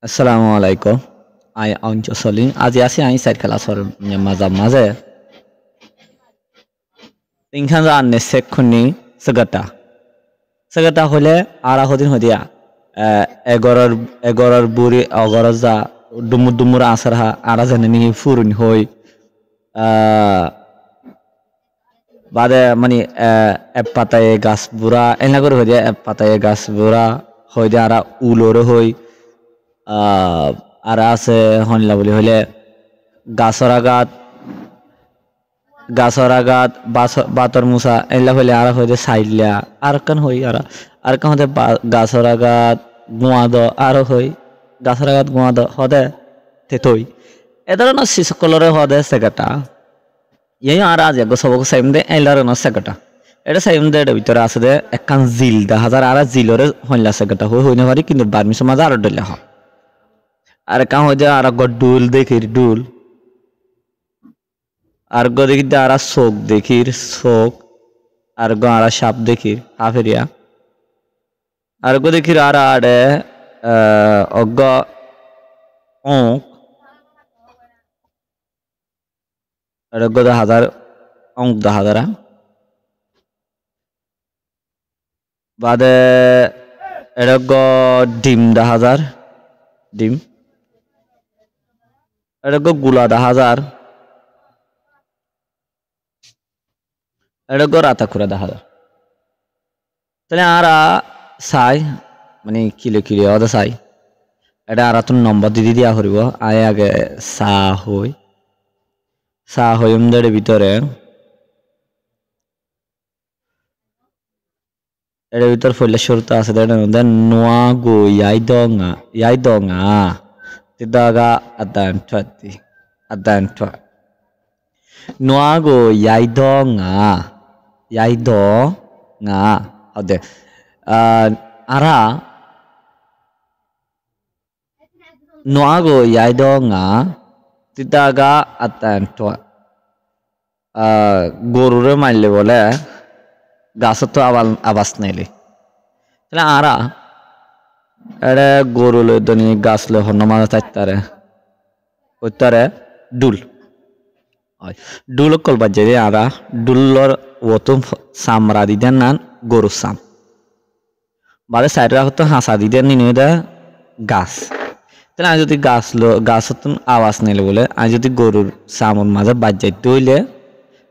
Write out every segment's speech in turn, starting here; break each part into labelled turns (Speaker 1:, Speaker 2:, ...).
Speaker 1: Assalamu alaikum. I am Jocelyn. আজি আছি আমি সাইড ক্লাসৰ মাজে তিনখান জানে সেকখনি সেগটা হলে আরা হদিন হদিয়া এগরর বুড়ি অগর যা ডুমুর আসার হা আরা জানে নি ফুরুন হই বাদে মানে এপ পাতায়ে গাছ বুড়া এনা করে হদিয়া এপ পাতায়ে গাছ বুড়া হই দে আরা উলোরে হই আর আছে হনলা বলি হলে গাছর আগাত বাতর মুসা এলা হলে আর হইতে সাইডলা আর কান হই আর কান হতে গাছর আগাত গুয়াদ আর হই গাছর আগাত গুয়াদ হদে তেতই এ ধরনের শিশুকলরে হদে সেগাটা এই আর আজ এক সবক সাইম দে এলার ন সেগাটা এটা সাইম দে এর ভিতরে আছে দে একখান জিল 10000 আর জিলরে হইলা সেগাটা হইনে পারি কিন্তু বার্মিস মাঝে আর ডলে হ আর কাম হয়ে যায় আর ডুল দেখির ডুল আর গো দেখি আর শোক দেখির শোক আর গো আর সাপ দেখির হাফেরিয়া আর গো দেখির আর আড়ে অজ্ঞ অঙ্ক আর গো 1000 অঙ্ক 10,000 বাদে এর গো ডিম 10,000 ডিম এটা গুলা 10,000 এটা রাতা খুরা 10,000 তাহলে আরা চাই মানে কিলো অদা চাই এটা আর তুমি নম্বর দিদি দিয়া করিব আয় আগে চা হই আমাদের ভিতরে এর ভিতর ফলে শুরুতে আছে নোয়া গো ইয়াই দঙা Tidaga adantua Nuago yaido nga ode ara Nuago yaido nga Tidaga adantua Gorure maile bole gasoto abas nele Tala ara এরে গরু লই দনি গাছ লই হন্ন মাঝে চাইতারে ওইতারে ডুল কল বাজে আরা ডুলর ওতো সামরা দিদেন নান গরু সাম বাদে সাইড রাখতো হাসা দিদেন নিয়ে দে গাছ তাহলে আমি যদি গাছ আওয়াজ নিলে বলে আমি যদি গরুর সামর মাঝে বাজাইতে হইলে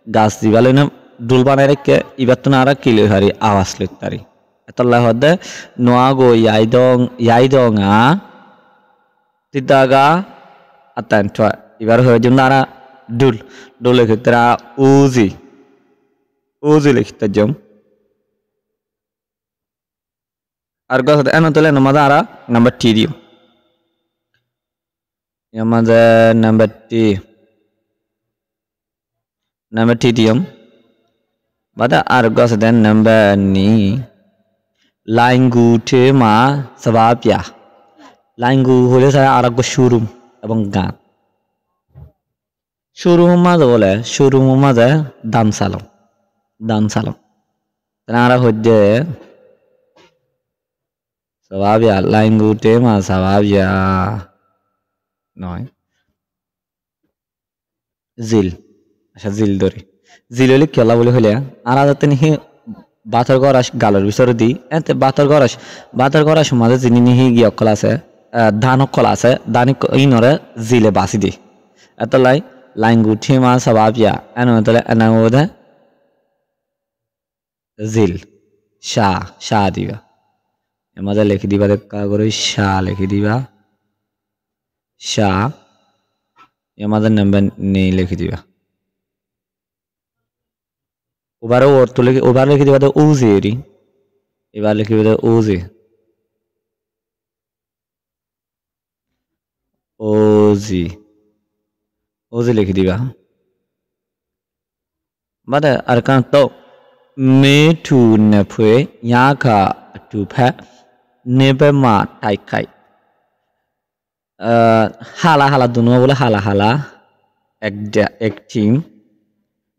Speaker 1: গাছ দিবালে না ডুল বানাই রেখে এবার তো না আর কিলো হারি আওয়াজ লইতারি Itulah hode nuago yaidonga tidaga atantwa ibar hoje nara dul kita uzi lekita jom argo hode anu tole namada ara number tidium yamada number tidium bada argo hode number ni Laingu tema sababya Laingu hole saya araggo showroom এবং গান showroom মাঝে বলে showroom মাঝে দান সালাম তারা হচ্ছে sababya Laingu tema sababya নয় জিল ধরে জিল হলে খেলা বলে হলে আর যাতে নি বাতর গরাস গালের ভিতরে দি এতে বাতর গরাস মাঝে যিনি নিহি গিয়ে অকল আছে ধান অকল আছে দানি ইনরে জিলে বাসি দি এত লাইন গুঠি মা সবাবিয়া এন তলে এনা ওদে জিল শাহ দিবা এমাদে লিখি দিবা দেখা করে শাহ লিখি দিবা শাহ এমাদে নাম্বার নেই লিখি দিবা Ubaro orto leki ubaro leki diba uzi eri ibar leki diba uzi leki diba bada arkan to me tu ne phwe nya kha atu phat ne ba ma tai khai hala duno bole hala ek team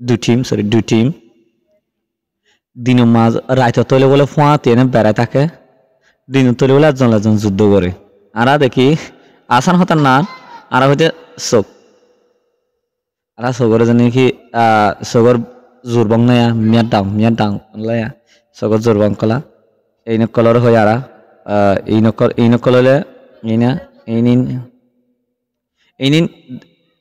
Speaker 1: du team দিন মাঝ রাইত তলে বলে ফোঁয়াতে এনে বেড়ায় থাকে দিন তলে বলে একজন যুদ্ধ করে আরা দেখি আসান হতার না আর হইতে চোখ আর চোখের জানি কি চোখের জোরবং নাইয়া মিয়ার ডাং লাইয়া চোখের জোরবং কলা এই নকলর হয়ে আর এই নকললে এই নিন এই নিন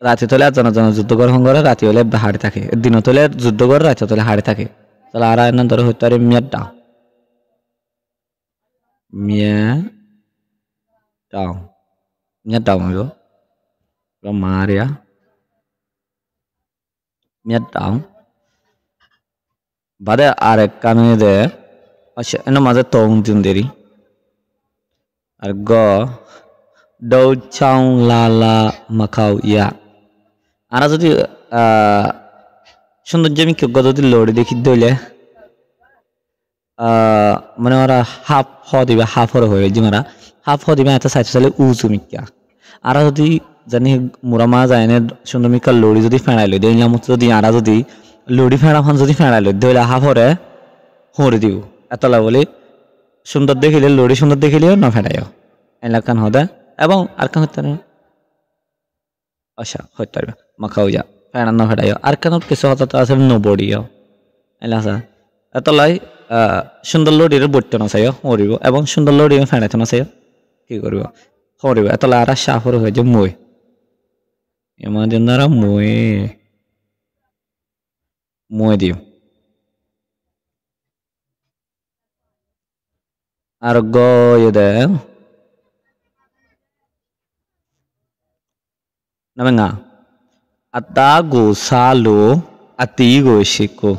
Speaker 1: রাতে তলে আর জন যুদ্ধ কর হঙ্গরে রাতে হলে হাড়ে থাকে দিন তলে যুদ্ধ করে রাতে তলে হাড়ে থাকে তাহলে আর এনে ধরে হইতে পারে মিয়া ডাং মিয়া ডাং হইব মারিয়া মিয়া ডাং বাদে আর এক কানে দে আচ্ছা এনে মাঝে তং দিন দেরি আর গ দৌ চাং লা লা মাখাও ইয়া আর যদি সৌন্দর্য আমি কেউ যদি লড়ে দেখি দইলে মানে ওরা হাফ হ দিবে হাফ হরে হয়ে যে মারা হাফ হ দিবে এত সাইড চালে উঁচু মিকা আর যদি জানি মুরা মা যায় না সুন্দর মিকা লড়ি যদি ফেড়াই লই দিলাম যদি আর যদি লড়ি ফেড়া ফান যদি ফেড়াই লই দইলে হাফ হরে হরে দিব এতলা বলি সুন্দর দেখিলে লড়ি সুন্দর দেখিলেও না ফেড়াইও এলাকান হদে এবং আর কান হতে আচ্ছা হইতে পারবে মাখাও যা ফেড়ানো ফেড়াইও আর কেন কিছু হতে আছে নবড়িও এলাকা এতলাই সুন্দর লড়ির বইতে না চাইও হরিব এবং সুন্দর লড়ি ফেড়াইতে না চাইও কি করব হরিব এতলা আর সাফর হয়ে যে মই এমন দিন দ্বারা মই দিও আর গয়ে namenga atago salo atigo shiko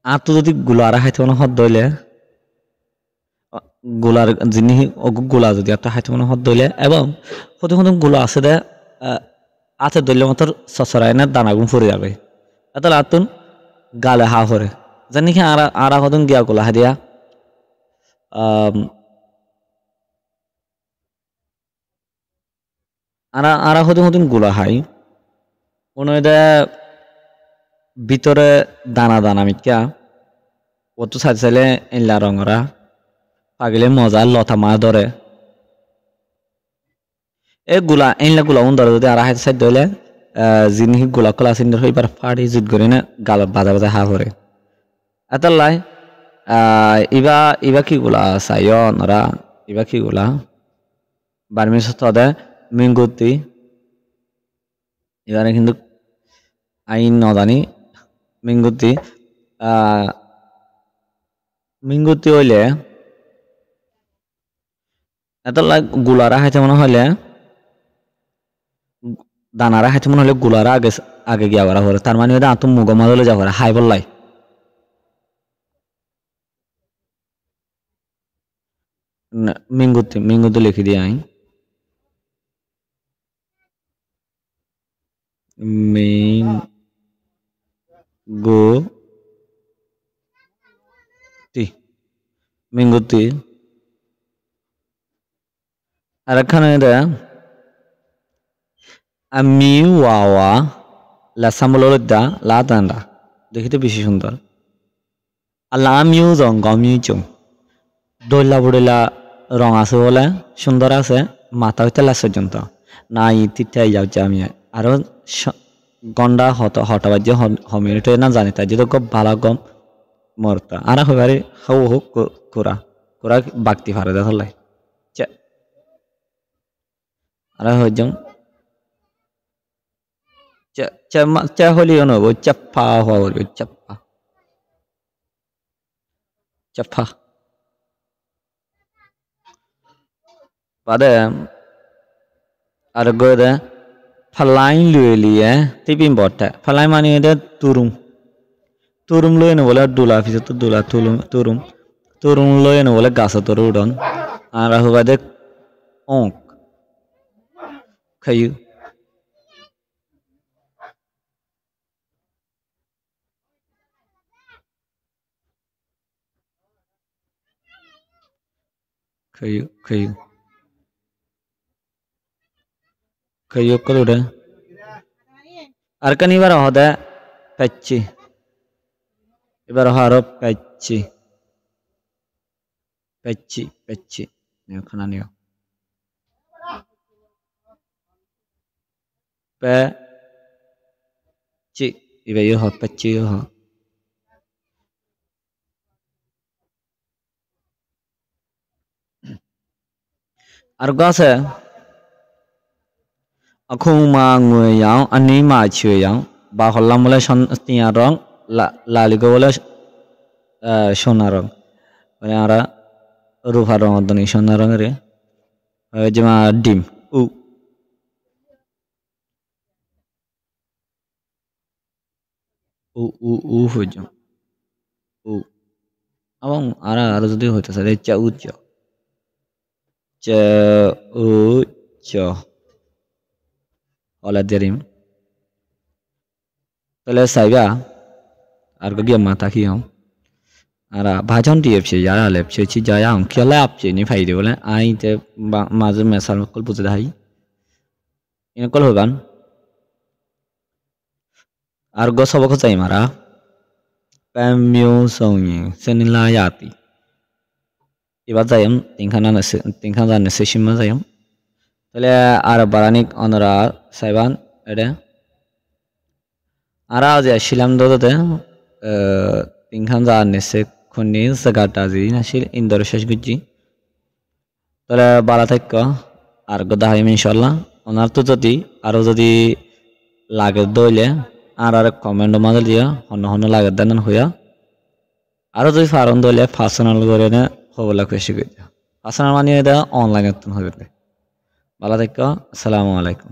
Speaker 1: আতো যদি গুলারা হাইতে মনে হদ দইলে গোলার যিনি গোলা যদি একটা হাইতে মনে হদ দইলে এবং হতে হতে গোলা আছে দে আছে দইলে মতর সসরায় না দানাগুন ফুরে যাবে এত আতুন গালে হা হরে জানি কি আরা হদন গিয়া গোলা হাদিয়া আরা হতে হতে গোলা হাই ওনদে ভিতরে দানা দানা মিকা অত সাইড চাইলে এলা রঙরা পাগিলে মজা লতা মা ধরে এ গুলা এনলা গুলা ধরে যদি আর হাইতে সাইড ধরলে জিনিস গুলা কলা সিন্ডার হইবার ফাড়ি জুত করে না গাল বাজা বাজা হা করে এতাল্লাই ইবা কি গুলা সাইয় নরা ইবা কি গুলা বার্মি সতদে মিঙ্গুতি এবারে কিন্তু আইন নদানি মিঙ্গুতি হইলে এতাল্লাই গুলারা হাইতে মনে হইলে দানারা হাইতে মনে হলে গুলারা আগে গিয়া করা হরে তার মানে ওটা আতুম মুগ মাদলে যা করে হাই বললাই মিঙ্গুতি লিখি দিয়ে আই মিঙ্গুতি আর এখানে আমি ওয়াওয়া লাসামলদা লাদান্ডা দেখিতে বেশি সুন্দর আল্লাহ আমিও গমিও চং দইলা বড়িলা রং আছে বলে সুন্দর আছে মাথা হইতে লাসের জন্ত নাই তিতাই যাচ্ছে আমি আরো গন্ডা হটাবার যে হমিনিট না জানি তাই যেহেতু খুব ভালো গম মরতা আর হইবারে হাউ হোক কোরা বাগতি ফারে দেখলাই আর হয়ে যাও চা হলিও নব চাপ্পা হওয়া বলবে চাপ্পা বাদে আর গদে ফালাই লুয়ে লিয়ে টিপিন বটে ফালাই মানে এটা তুরুম লয়ে নে বলে দুলা ফিসে তো দুলা তুরুম লয়ে নে বলে গাছ তোর উড়ন আর বাদে অঙ্ক খাইও kayu kalau udah arkan ibar hoda pecci ibar harap pecci ya kanan yo pe chi ibe yo ho pe chi yo ho ar ga se akhung ma ngwe yang ani ma chwe yang ba holam bole son tia rong la li go bole সোনা রং মানে আমরা রূপা রং অর্ধনি সোনা রঙের যেমন ডিম উ উ উ উ হয়ে যাও উ এবং আরো যদি হইতে চাই চা উচ্চ চ উ চ অলা দেরিম তাহলে সাইবা আর গিয়ে মাথা কি হম ara bhajon di phe ya la le phe chi ja ya ang khela ap che ni phai de bole ai te ma je me sal kol puze dai in kol hoban ar go sobo ko chai mara pam myo song yin sen la ya ti iba jayam tin khan na se shim ma jayam tale ar baranik onara saiban ede ara je shilam do de tin khan na se khoni sagata ji na shil indor shesh guji তাহলে বালা থাকো আর গদা হাইম ইনশাআল্লাহ ওনার তো যদি আরো যদি লাগে দইলে আর comment মাঝে দিয়া হন হন লাগে দেন হইয়া আরো যদি ফারন দইলে পার্সোনাল করে না হবলা খুশি কইতা পার্সোনাল মানে এটা অনলাইনে হবে বালা থাকো আসসালামু আলাইকুম